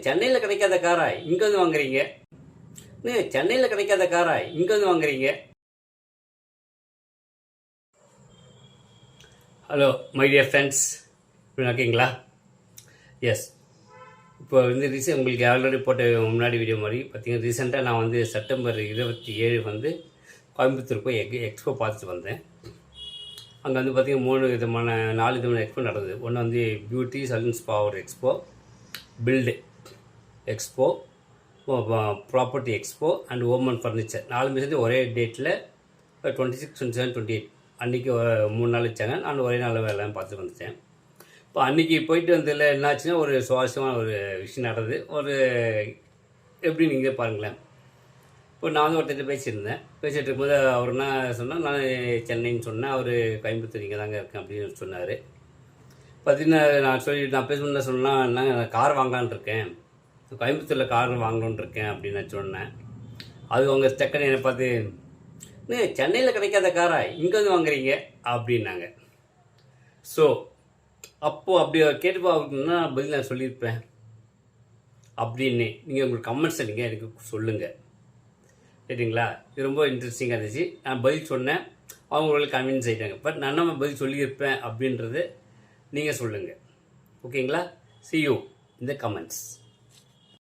சென்னையில் கிடைக்காத காரா இங்கே வந்து வாங்குறீங்க? சென்னையில் கிடைக்காத காரா இங்கே வந்து வாங்குறீங்க? ஹலோ மை டியர் ஃப்ரெண்ட்ஸ், இப்படி இருக்கீங்களா? எஸ், இப்போ வந்து உங்களுக்கு ஆல்ரெடி போட்ட முன்னாடி வீடியோ மாதிரி பார்த்தீங்கன்னா ரீசெண்டாக நான் வந்து செப்டம்பர் 27 வந்து கோயம்புத்தூர் போய் எக்ஸ்போ பார்த்துட்டு வந்தேன். அங்கே வந்து பார்த்திங்கன்னா 4 விதமான எக்ஸ்போ நடந்தது. ஒன்று வந்து beauty salons power expo, build expo, property expo and Oman furniture 4 சேர்ந்து ஒரே டேட்டில் 26, 27, 28 அன்றைக்கி 3 நாள் வச்சாங்க. நான் ஒரே நாள் எல்லாம் பார்த்துட்டு வந்துட்டேன். இப்போ அன்றைக்கி போயிட்டு வந்ததில் என்னாச்சுன்னா ஒரு சுவாரஸ்யமான ஒரு விஷயம் நடந்தது. எப்படி நீங்கள் பாருங்களேன். இப்போ நான் வந்து ஒருத்தர் பேசிகிட்டு இருக்கும்போது அவர் என்ன சொன்னால், நான் சென்னைன்னு சொன்னேன். அவர் கோயம்புத்தூர் இங்கே தாங்க இருக்கேன் அப்படின்னு சொன்னார். பார்த்தீங்கன்னா நான் பேசணுன்னு சொன்னால் நான் கார் வாங்கலான்னு இருக்கேன், கோயம்புத்தூரில் கார் வாங்கணுன்னு இருக்கேன் அப்படின்னு நான் சொன்னேன். அது அவங்க டக்குன்னு என்னை பார்த்து, சென்னையில் கிடைக்காத காரா இங்கே வந்து வாங்குறீங்க அப்படின்னாங்க. ஸோ அப்போது அப்படி கேட்டு பார்க்கணுன்னா பதில் நான் சொல்லியிருப்பேன் அப்படின்னு நீங்கள் உங்களுக்கு கமெண்ட்ஸை நீங்கள் எனக்கு சொல்லுங்கள், சரிங்களா? இது ரொம்ப இன்ட்ரெஸ்டிங்காக இருந்துச்சு. நான் பதில் சொன்னேன், அவங்களுக்கு கன்வின்ஸ் ஆகிட்டாங்க. பட் நான் நம்ம பதில் சொல்லியிருப்பேன் அப்படின்றது நீங்கள் சொல்லுங்கள், ஓகேங்களா? See you in the comments.